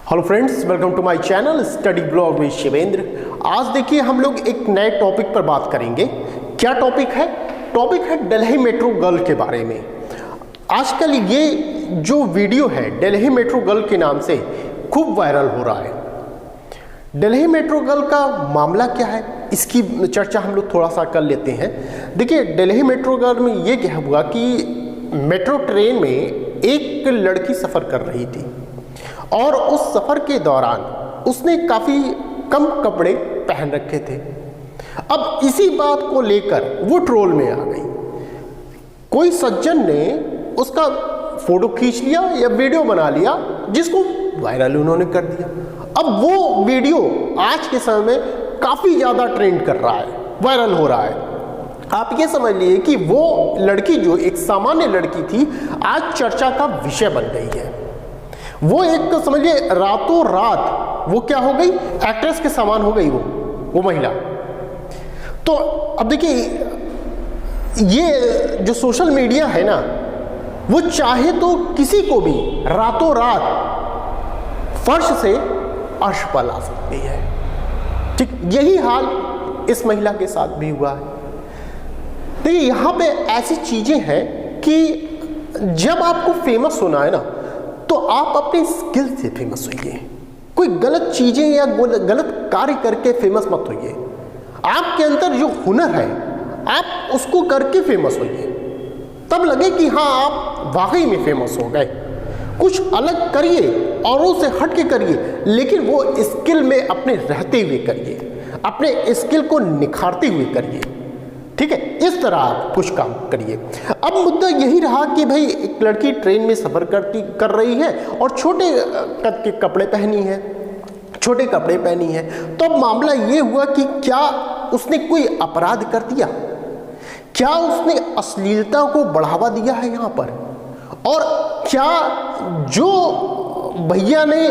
Hello friends, welcome to my channel study blog with Shivendra. आज देखिए हम लोग एक नए टॉपिक पर बात करेंगे। क्या टॉपिक है? टॉपिक है दिल्ली मेट्रो गर्ल के बारे में। आजकल ये जो वीडियो है दिल्ली मेट्रो गर्ल के नाम से खूब वायरल हो रहा है। दिल्ली मेट्रो गर्ल का मामला क्या है, इसकी चर्चा हम लोग थोड़ा सा कर लेते हैं। देखिए, दिल्ली मेट्रो गर्ल में ये क्या हुआ कि मेट्रो ट्रेन में एक लड़की सफ़र कर रही थी और उस सफ़र के दौरान उसने काफ़ी कम कपड़े पहन रखे थे। अब इसी बात को लेकर वो ट्रोल में आ गई। कोई सज्जन ने उसका फोटो खींच लिया या वीडियो बना लिया, जिसको वायरल उन्होंने कर दिया। अब वो वीडियो आज के समय में काफ़ी ज़्यादा ट्रेंड कर रहा है, वायरल हो रहा है। आप ये समझ लीजिए कि वो लड़की जो एक सामान्य लड़की थी, आज चर्चा का विषय बन गई है। वो एक समझिए रातों रात वो क्या हो गई, एक्ट्रेस के समान हो गई वो महिला। तो अब देखिए, ये जो सोशल मीडिया है ना, वो चाहे तो किसी को भी रातों रात फर्श से अर्श पर ला सकती है। ठीक यही हाल इस महिला के साथ भी हुआ है। देखिए, यहाँ पे ऐसी चीजें हैं कि जब आपको फेमस होना है ना, तो आप अपने स्किल से फेमस होइए। कोई गलत चीजें या गलत कार्य करके फेमस मत होइए। आपके अंदर जो हुनर है आप उसको करके फेमस होइए, तब लगे कि हाँ आप वाकई में फेमस हो गए। कुछ अलग करिए, औरों से हट के करिए, लेकिन वो स्किल में अपने रहते हुए करिए, अपने स्किल को निखारते हुए करिए। ठीक है, इस तरह आप कुछ काम करिए। अब मुद्दा यही रहा कि भाई एक लड़की ट्रेन में सफ़र कर रही है और छोटे कद के कपड़े पहनी है, छोटे कपड़े पहनी है। तो अब मामला ये हुआ कि क्या उसने कोई अपराध कर दिया, क्या उसने अश्लीलता को बढ़ावा दिया है यहाँ पर, और क्या जो भैया ने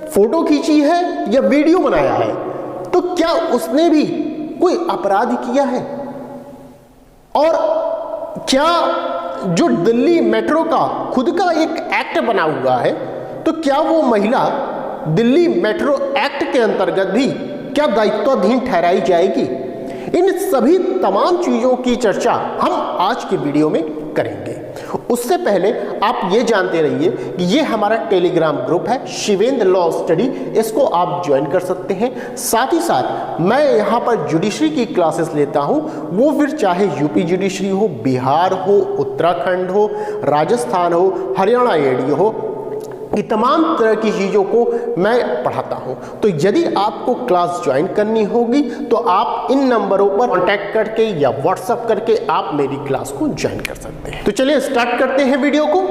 फोटो खींची है या वीडियो बनाया है, तो क्या उसने भी कोई अपराध किया है, और क्या जो दिल्ली मेट्रो का खुद का एक एक्ट बना हुआ है, तो क्या वो महिला दिल्ली मेट्रो एक्ट के अंतर्गत भी क्या दायित्वाधीन ठहराई जाएगी? इन सभी तमाम चीज़ों की चर्चा हम आज की वीडियो में करेंगे। उससे पहले आप ये जानते रहिए कि ये हमारा टेलीग्राम ग्रुप है शिवेंद्र लॉ स्टडी, इसको आप ज्वाइन कर सकते हैं। साथ ही साथ मैं यहाँ पर जुडिशरी की क्लासेस लेता हूँ, वो फिर चाहे यूपी जुडिशरी हो, बिहार हो, उत्तराखंड हो, राजस्थान हो, हरियाणा एडी हो, ये तमाम तरह की चीज़ों को मैं पढ़ाता हूं। तो यदि आपको क्लास ज्वाइन करनी होगी तो आप इन नंबरों पर कांटेक्ट करके या व्हाट्सएप करके आप मेरी क्लास को ज्वाइन कर सकते हैं। तो चलिए स्टार्ट करते हैं वीडियो को।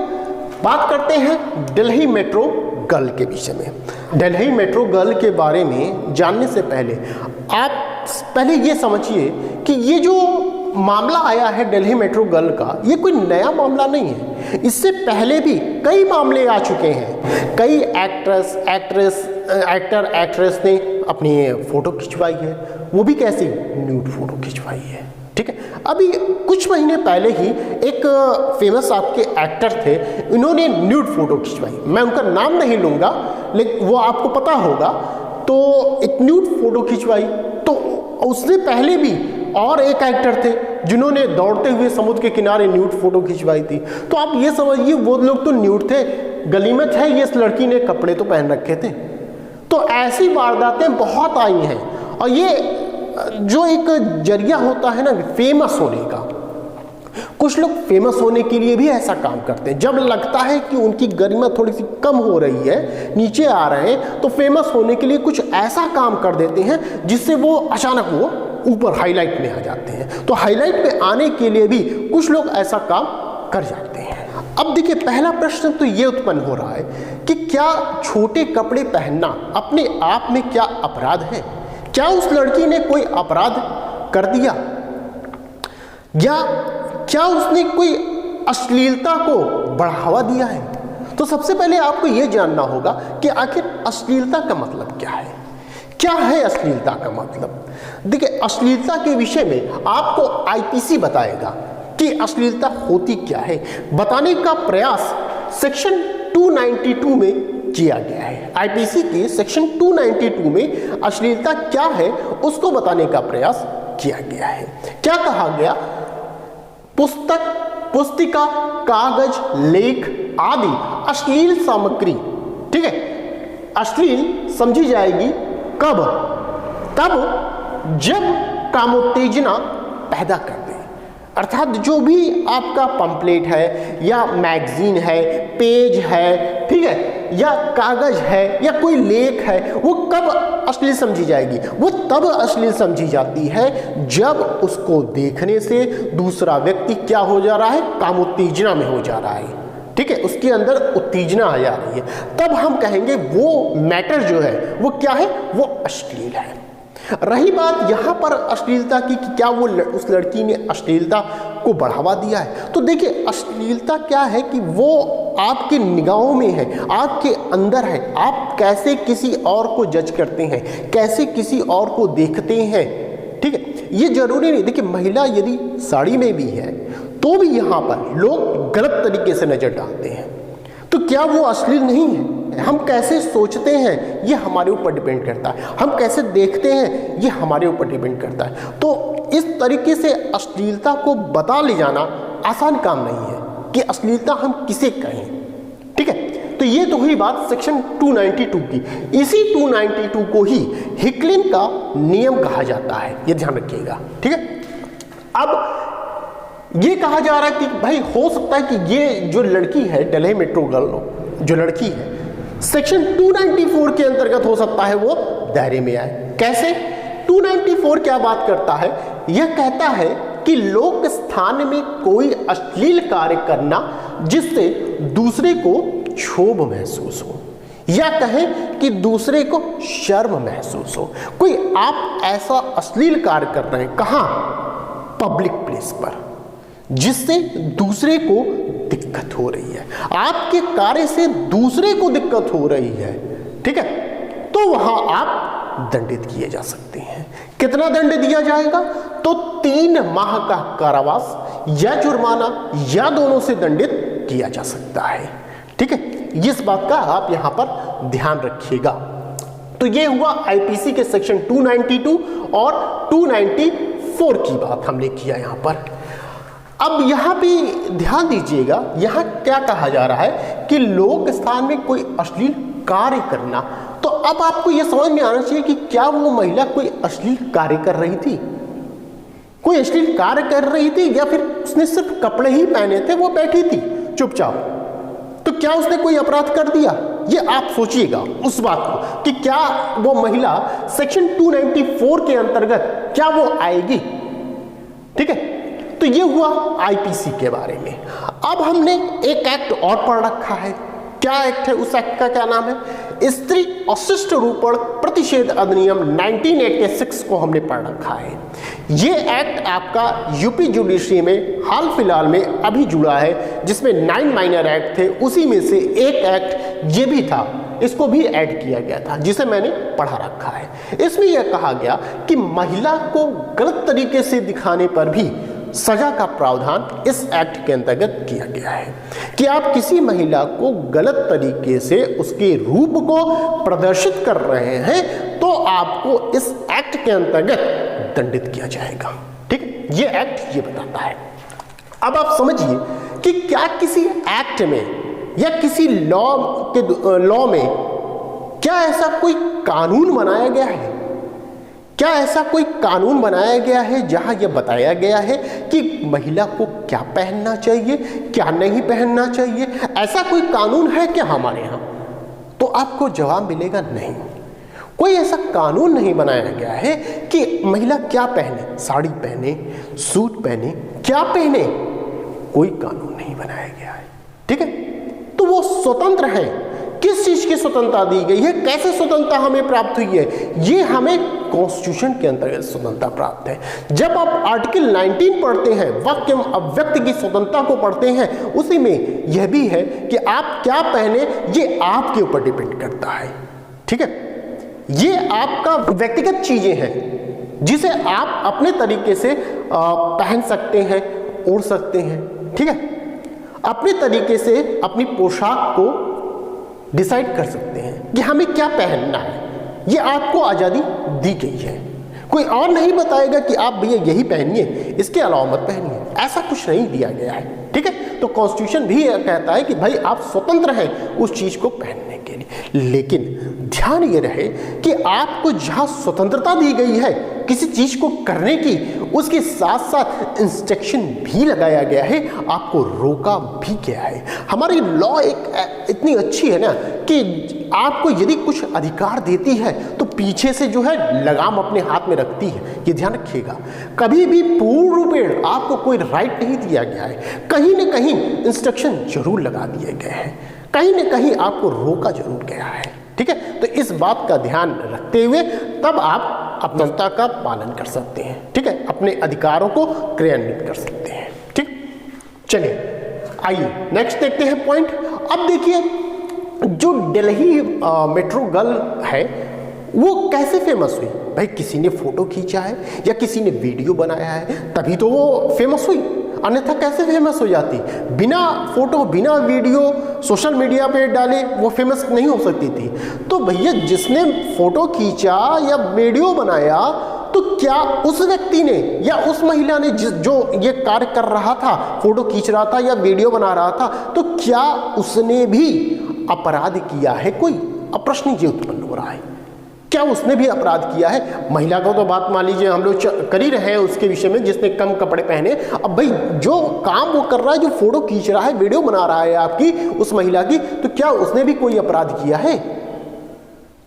बात करते हैं दिल्ली मेट्रो गर्ल के विषय में। दिल्ली मेट्रो गर्ल के बारे में जानने से पहले आप पहले ये समझिए कि ये जो मामला आया है दिल्ली मेट्रो गर्ल का, ये कोई नया मामला नहीं है। इससे पहले भी कई मामले आ चुके हैं। कई एक्टर एक्ट्रेस ने अपनी फोटो खिंचवाई है, वो भी कैसी न्यूड फोटो खिंचवाई है। ठीक है, अभी कुछ महीने पहले ही एक फेमस आपके एक्टर थे, इन्होंने न्यूड फोटो खिंचवाई। मैं उनका नाम नहीं लूँगा, लेकिन वो आपको पता होगा। तो एक न्यूड फोटो खिंचवाई, तो उससे पहले भी और एक एक्टर थे जिन्होंने दौड़ते हुए समुद्र के किनारे न्यूड फोटो खिंचवाई थी। तो आप ये समझिए, वो लोग तो न्यूड थे, गलीमत है ये इस लड़की ने कपड़े तो पहन रखे थे। तो ऐसी वारदातें बहुत आई हैं, और ये जो एक जरिया होता है ना फेमस होने का, कुछ लोग फेमस होने के लिए भी ऐसा काम करते हैं। जब लगता है कि उनकी गरिमा थोड़ी सी कम हो रही है, नीचे आ रहे हैं, तो फेमस होने के लिए कुछ ऐसा काम कर देते हैं जिससे वो अचानक वो ऊपर हाईलाइट में आ जाते हैं। तो हाईलाइट में आने के लिए भी कुछ लोग ऐसा काम कर जाते हैं। अब देखिए, पहला प्रश्न तो ये उत्पन्न हो रहा है कि क्या छोटे कपड़े पहनना अपने आप में क्या अपराध है? क्या उस लड़की ने कोई अपराध कर दिया, या क्या उसने कोई अश्लीलता को बढ़ावा दिया है? तो सबसे पहले आपको यह जानना होगा कि आखिर अश्लीलता का मतलब क्या है। क्या है अश्लीलता का मतलब? देखिए, अश्लीलता के विषय में आपको आईपीसी बताएगा कि अश्लीलता होती क्या है। बताने का प्रयास सेक्शन 292 में किया गया है। आईपीसी के सेक्शन 292 में अश्लीलता क्या है उसको बताने का प्रयास किया गया है। क्या कहा गया? पुस्तक, पुस्तिका, कागज, लेख आदि अश्लील सामग्री, ठीक है, अश्लील समझी जाएगी कब? तब जब कामोत्तेजना पैदा कर दे। अर्थात जो भी आपका पंपलेट है या मैगजीन है, पेज है, ठीक है, या कागज है या कोई लेख है, वो कब अश्लील समझी जाएगी? वो तब अश्लील समझी जाती है जब उसको देखने से दूसरा व्यक्ति क्या हो जा रहा है? कामोत्तेजना में हो जा रहा है, ठीक है, उसके अंदर उत्तेजना आ जा रही है। तब हम कहेंगे वो मैटर जो है वो क्या है? वो अश्लील है। रही बात यहां पर अश्लीलता की कि क्या वो उस लड़की ने अश्लीलता को बढ़ावा दिया है, तो देखिए अश्लीलता क्या है कि वो आपकी निगाहों में है, आपके अंदर है। आप कैसे किसी और को जज करते हैं, कैसे किसी और को देखते हैं, ठीक है, ये जरूरी नहीं। देखिए महिला यदि साड़ी में भी है तो भी यहाँ पर लोग गलत तरीके से नजर डालते हैं, तो क्या वो अश्लील नहीं है? हम कैसे सोचते हैं ये हमारे ऊपर डिपेंड करता है, हम कैसे देखते हैं ये हमारे ऊपर डिपेंड करता है। तो इस तरीके से अश्लीलता को बता ले जाना आसान काम नहीं है कि अश्लीलता हम किसे कहें, ठीक है। तो ये तो हुई बात सेक्शन 292 की। इसी 292 को ही हिकलिन का नियम कहा जाता है, ये ध्यान रखिएगा, ठीक है। अब ये कहा जा रहा है कि भाई हो सकता है कि ये जो लड़की है, डेल्ही मेट्रो गर्ल जो लड़की है, सेक्शन 294 के अंतर्गत हो सकता है वो दायरे में आए। कैसे? 294 क्या बात करता है? यह कहता है कि लोक स्थान में कोई अश्लील कार्य करना जिससे दूसरे को क्षोभ महसूस हो, या कहें कि दूसरे को शर्म महसूस हो। कोई आप ऐसा अश्लील कार्य कर रहे हैं, कहां? पब्लिक प्लेस पर, जिससे दूसरे को दिक्कत हो रही है, आपके कार्य से दूसरे को दिक्कत हो रही है, ठीक है, तो वहां आप दंडित किए जा सकते हैं। कितना दंड दिया जाएगा? तो 3 माह का कारावास या जुर्माना या दोनों से दंडित किया जा सकता है, ठीक है। इस बात का आप यहां पर ध्यान रखिएगा। तो ये हुआ आईपीसी के सेक्शन 292 और 294 की बात हमने किया यहां पर। अब यहां भी ध्यान दीजिएगा, यहां क्या कहा जा रहा है कि लोक स्थान में कोई अश्लील कार्य करना। तो अब आपको यह समझ में आना चाहिए कि क्या वो महिला कोई अश्लील कार्य कर रही थी, कोई अश्लील कार्य कर रही थी, या फिर उसने सिर्फ कपड़े ही पहने थे, वो बैठी थी चुपचाप। तो क्या उसने कोई अपराध कर दिया? ये आप सोचिएगा उस बात को कि क्या वो महिला सेक्शन 294 के अंतर्गत क्या वो आएगी, ठीक है। तो ये हुआ आईपीसी के बारे में। अब हमने एक एक्ट और पढ़ रखा है। क्या एक्ट है? उस एक्ट का क्या नाम है? स्त्री अशिष्ट रूपण प्रतिषेध अधिनियम 1986 को हमने पढ़ रखा है। ये एक्ट आपका यूपी जुडिशरी में हाल फिलहाल में अभी जुड़ा है, जिसमें 9 माइनर एक्ट थे, उसी में से एक एक्ट ये भी था, इसको भी ऐड किया गया था, जिसे मैंने पढ़ा रखा है। इसमें यह कहा गया कि महिला को गलत तरीके से दिखाने पर भी सजा का प्रावधान इस एक्ट के अंतर्गत किया गया है कि आप किसी महिला को गलत तरीके से उसके रूप को प्रदर्शित कर रहे हैं तो आपको इस एक्ट के अंतर्गत दंडित किया जाएगा, ठीक है। ये एक्ट ये बताता है। अब आप समझिए कि क्या किसी एक्ट में या किसी लॉ में क्या ऐसा कोई कानून बनाया गया है? क्या ऐसा कोई कानून बनाया गया है जहां यह बताया गया है कि महिला को क्या पहनना चाहिए, क्या नहीं पहनना चाहिए? ऐसा कोई कानून है क्या हमारे यहाँ? तो आपको जवाब मिलेगा नहीं। कोई ऐसा कानून नहीं बनाया गया है कि महिला क्या पहने, साड़ी पहने, सूट पहने, क्या पहने, कोई कानून नहीं बनाया गया है, ठीक है। तो वो स्वतंत्र है। किस चीज की स्वतंत्रता दी गई है, कैसे स्वतंत्रता हमें प्राप्त हुई है? ये हमें कॉन्स्टिट्यूशन के अंतर्गत स्वतंत्रता प्राप्त है। जब आप आर्टिकल 19 पढ़ते हैं, वाक्य अव्यक्त की स्वतंत्रता को पढ़ते हैं, उसी में यह भी है कि आप क्या पहने ये आपके ऊपर डिपेंड करता है, ठीक है। ये आपका व्यक्तिगत चीजें हैं जिसे आप अपने तरीके से पहन सकते हैं, ओढ़ सकते हैं, ठीक है। अपने तरीके से अपनी पोशाक को डिसाइड कर सकते हैं कि हमें क्या पहनना है। ये आपको आज़ादी दी गई है, कोई और नहीं बताएगा कि आप भैया यही पहनिए, इसके अलावा मत पहनिए, ऐसा कुछ नहीं दिया गया है। ठीक है, तो कॉन्स्टिट्यूशन भी कहता है कि भाई आप स्वतंत्र हैं उस चीज़ को पहनने के लिए, लेकिन ध्यान ये रहे कि आपको जहाँ स्वतंत्रता दी गई है किसी चीज़ को करने की, उसके साथ साथ इंस्ट्रक्शन भी लगाया गया है, आपको रोका भी गया है। हमारी लॉ एक इतनी अच्छी है ना कि आपको यदि कुछ अधिकार देती है तो पीछे से जो है लगाम अपने हाथ में रखती है, ये ध्यान रखिएगा। कभी भी पूर्ण रूपेण आपको कोई राइट नहीं दिया गया है, कहीं न कहीं इंस्ट्रक्शन जरूर लगा दिए गए हैं, कहीं न कहीं आपको रोका जरूर गया है। ठीक है, तो इस बात का ध्यान रखते हुए तब आप अपनता का पालन कर सकते हैं। ठीक है, अपने अधिकारों को क्रियान्वित कर सकते हैं। ठीक, चलिए आइए नेक्स्ट देखते हैं पॉइंट। अब देखिए जो दिल्ली मेट्रो गर्ल है वो कैसे फेमस हुई? भाई किसी ने फोटो खींचा है या किसी ने वीडियो बनाया है तभी तो वो फेमस हुई, अन्यथा कैसे फेमस हो जाती? बिना फोटो बिना वीडियो सोशल मीडिया पे डाले वो फेमस नहीं हो सकती थी। तो भैया जिसने फोटो खींचा या वीडियो बनाया तो क्या उस व्यक्ति ने या उस महिला ने जो ये कार्य कर रहा था, फोटो खींच रहा था या वीडियो बना रहा था, तो क्या उसने भी अपराध किया है? कोई प्रश्न ये उत्पन्न हो रहा है, क्या उसने भी अपराध किया है? महिला को तो बात मान लीजिए हम लोग कर ही रहे हैं उसके विषय में, जिसने कम कपड़े पहने। अब भाई जो काम वो कर रहा है, जो फोटो खींच रहा है, वीडियो बना रहा है आपकी उस महिला की, तो क्या उसने भी कोई अपराध किया है?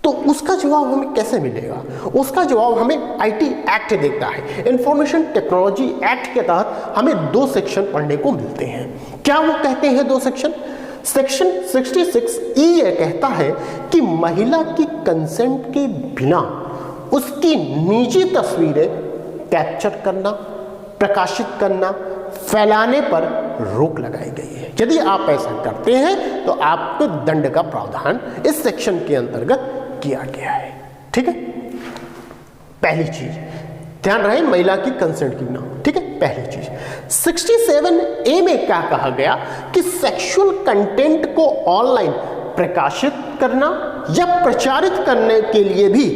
तो उसका जवाब हमें कैसे मिलेगा? उसका जवाब हमें आईटी एक्ट देता है। इंफॉर्मेशन टेक्नोलॉजी एक्ट के तहत हमें 2 सेक्शन पढ़ने को मिलते हैं। क्या वो कहते हैं 2 सेक्शन? सेक्शन 66E यह कहता है कि महिला की कंसेंट के बिना उसकी निजी तस्वीरें कैप्चर करना, प्रकाशित करना, फैलाने पर रोक लगाई गई है। यदि आप ऐसा करते हैं तो आपको दंड का प्रावधान इस सेक्शन के अंतर्गत किया गया है। ठीक है, पहली चीज ध्यान रहे, महिला की कंसेंट की बिना। ठीक है, पहली चीज। 67A में क्या कहा गया कि सेक्सुअल कंटेंट को ऑनलाइन प्रकाशित करना या प्रचारित करने के लिए भी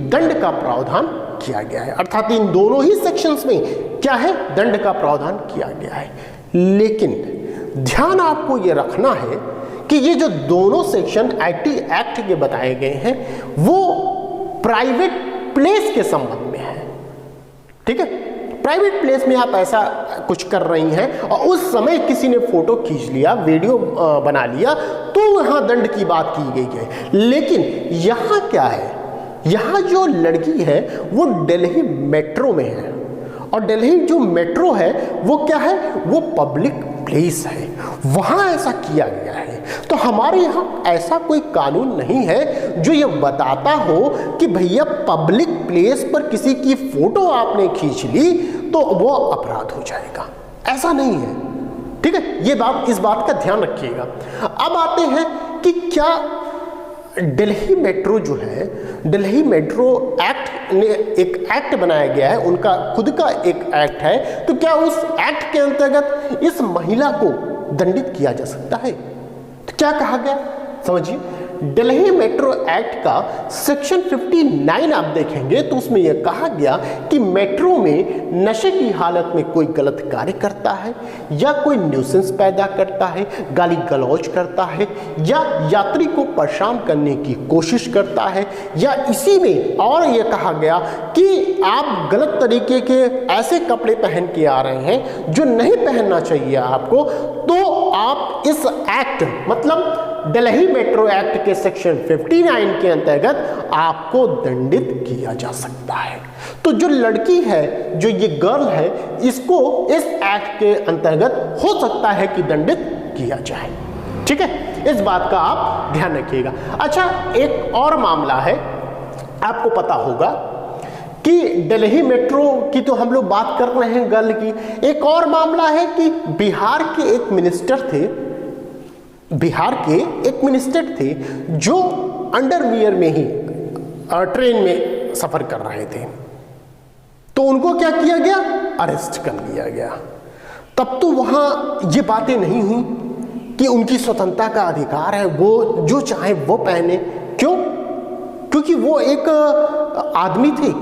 दंड का प्रावधान किया गया है। अर्थात इन दोनों ही सेक्शंस में क्या है? दंड का प्रावधान किया गया है। लेकिन ध्यान आपको यह रखना है कि ये जो दोनों सेक्शन आईटी एक्ट के बताए गए हैं वो प्राइवेट प्लेस के संबंध में है। ठीक है, प्राइवेट प्लेस में आप ऐसा कुछ कर रही हैं और उस समय किसी ने फोटो खींच लिया, वीडियो बना लिया, तो वहां दंड की बात की गई है। लेकिन यहां क्या है? यहां जो लड़की है वो दिल्ली मेट्रो में है, और दिल्ली जो मेट्रो है वो क्या है? वो पब्लिक प्लेस है, वहां ऐसा किया गया है। तो हमारे यहाँ ऐसा कोई कानून नहीं है जो ये बताता हो कि भैया पब्लिक प्लेस पर किसी की फोटो आपने खींच ली तो वो अपराध हो जाएगा, ऐसा नहीं है। ठीक है, ये बात, इस बात का ध्यान रखिएगा। अब आते हैं कि क्या दिल्ली मेट्रो जो है, दिल्ली मेट्रो एक्ट ने एक एक्ट बनाया गया है, उनका खुद का एक एक्ट है, तो क्या उस एक्ट के अंतर्गत इस महिला को दंडित किया जा सकता है? तो क्या कहा गया समझिए, दिल्ली मेट्रो एक्ट का सेक्शन 59 आप देखेंगे तो उसमें यह कहा गया कि मेट्रो में नशे की हालत में कोई गलत कार्य करता है या कोई न्यूसेंस पैदा करता है, गाली गलौज करता है या यात्री को परेशान करने की कोशिश करता है, या इसी में और यह कहा गया कि आप गलत तरीके के ऐसे कपड़े पहन के आ रहे हैं जो नहीं पहनना चाहिए आपको, तो आप इस एक्ट मतलब दिल्ली मेट्रो एक्ट के सेक्शन 59 के अंतर्गत आपको दंडित किया जा सकता है। तो जो लड़की है, जो ये गर्ल है, इसको इस एक्ट के अंतर्गत हो सकता है कि दंडित किया जाए। ठीक है, इस बात का आप ध्यान रखिएगा। अच्छा, एक और मामला है, आपको पता होगा कि दिल्ली मेट्रो की तो हम लोग बात कर रहे हैं गर्ल की, एक और मामला है कि बिहार के एक मिनिस्टर थे, बिहार के एक मिनिस्टर थे जो अंडरवियर में ही ट्रेन में सफर कर रहे थे, तो उनको क्या किया गया? अरेस्ट कर लिया गया। तब तो वहां ये बातें नहीं हुई, कि उनकी स्वतंत्रता का अधिकार है, वो जो चाहे वो पहने। क्यों? क्योंकि वो एक आदमी थे,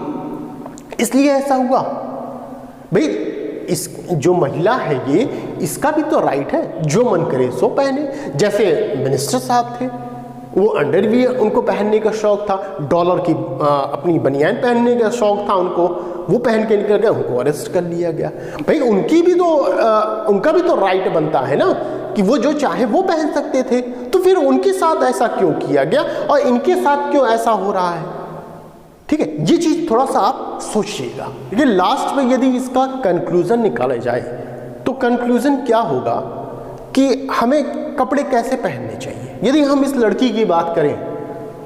इसलिए ऐसा हुआ। भाई इस जो महिला है ये, इसका भी तो राइट है, जो मन करे सो पहने। जैसे मिनिस्टर साहब थे, वो अंडरवियर उनको पहनने का शौक था, डॉलर की अपनी बनियान पहनने का शौक था उनको, वो पहन के निकल गए, उनको अरेस्ट कर लिया गया। भाई उनका भी तो राइट बनता है ना कि वो जो चाहे वो पहन सकते थे। तो फिर उनके साथ ऐसा क्यों किया गया और इनके साथ क्यों ऐसा हो रहा है? ठीक है, ये चीज थोड़ा सा आप सोचिएगा। लेकिन लास्ट में यदि इसका कंक्लूजन निकाला जाए तो कंक्लूजन क्या होगा कि हमें कपड़े कैसे पहनने चाहिए। यदि हम इस लड़की की बात करें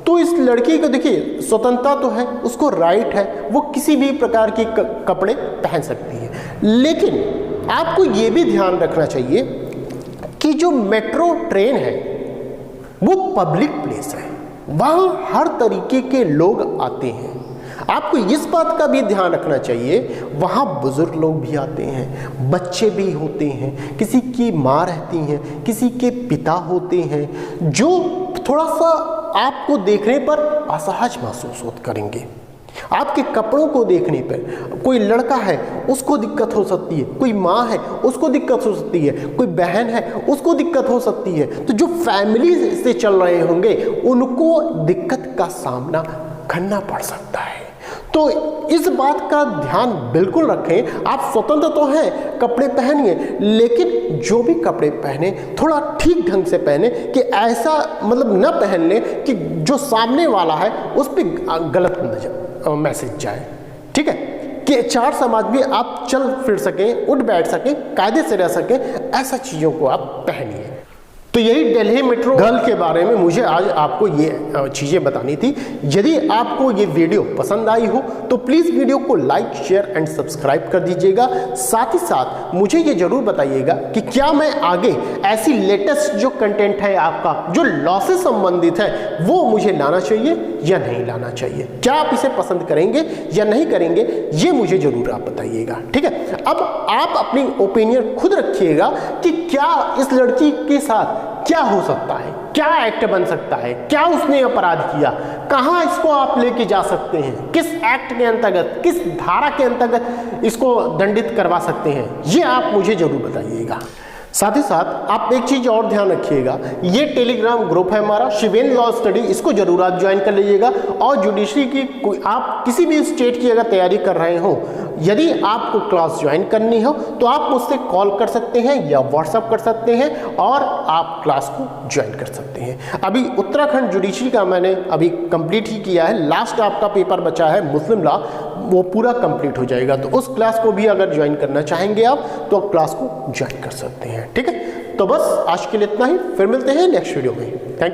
तो इस लड़की को देखिए, स्वतंत्रता तो है, उसको राइट है, वो किसी भी प्रकार के कपड़े पहन सकती है। लेकिन आपको ये भी ध्यान रखना चाहिए कि जो मेट्रो ट्रेन है वो पब्लिक प्लेस है, वहाँ हर तरीके के लोग आते हैं। आपको इस बात का भी ध्यान रखना चाहिए, वहाँ बुजुर्ग लोग भी आते हैं, बच्चे भी होते हैं, किसी की माँ रहती हैं, किसी के पिता होते हैं, जो थोड़ा सा आपको देखने पर असहज महसूस करेंगे। आपके कपड़ों को देखने पर कोई लड़का है उसको दिक्कत हो सकती है, कोई माँ है उसको दिक्कत हो सकती है, कोई बहन है उसको दिक्कत हो सकती है। तो जो फैमिली से चल रहे होंगे उनको दिक्कत का सामना करना पड़ सकता है। तो इस बात का ध्यान बिल्कुल रखें। आप स्वतंत्र तो हैं, कपड़े पहनिए, लेकिन जो भी कपड़े पहने थोड़ा ठीक ढंग से पहने कि ऐसा मतलब न पहन ले कि जो सामने वाला है उस पर गलत मैसेज जाए। ठीक है, कि चार समाज में आप चल फिर सकें, उठ बैठ सकें, कायदे से रह सकें, ऐसा चीज़ों को आप पहनिए। तो यही दिल्ली मेट्रो गर्ल के बारे में मुझे आज आपको ये चीज़ें बतानी थी। यदि आपको ये वीडियो पसंद आई हो तो प्लीज़ वीडियो को लाइक, शेयर एंड सब्सक्राइब कर दीजिएगा। साथ ही साथ मुझे ये ज़रूर बताइएगा कि क्या मैं आगे ऐसी लेटेस्ट जो कंटेंट है आपका, जो लॉ से संबंधित है, वो मुझे लाना चाहिए या नहीं लाना चाहिए। क्या आप इसे पसंद करेंगे या नहीं करेंगे, ये मुझे ज़रूर आप बताइएगा। ठीक है, अब आप अपनी ओपिनियन खुद रखिएगा कि क्या इस लड़की के साथ क्या हो सकता है, क्या एक्ट बन सकता है, क्या उसने अपराध किया, कहां इसको आप लेके जा सकते हैं, किस एक्ट के अंतर्गत, किस धारा के अंतर्गत इसको दंडित करवा सकते हैं, ये आप मुझे जरूर बताइएगा। साथ ही साथ आप एक चीज और ध्यान रखिएगा, ये टेलीग्राम ग्रुप है हमारा शिवेन लॉ स्टडी, इसको जरूर आप ज्वाइन कर लीजिएगा। और जुडिशरी की कोई आप किसी भी स्टेट की अगर तैयारी कर रहे हो, यदि आपको क्लास ज्वाइन करनी हो तो आप मुझसे कॉल कर सकते हैं या व्हाट्सएप कर सकते हैं और आप क्लास को ज्वाइन कर सकते हैं। अभी उत्तराखंड जुडिशरी का मैंने अभी कंप्लीट ही किया है, लास्ट आपका पेपर बचा है मुस्लिम लॉ, वो पूरा कंप्लीट हो जाएगा। तो उस क्लास को भी अगर ज्वाइन करना चाहेंगे आप तो आप क्लास को ज्वाइन कर सकते हैं। ठीक है, तो बस आज के लिए इतना ही, फिर मिलते हैं नेक्स्ट वीडियो में। Thank you.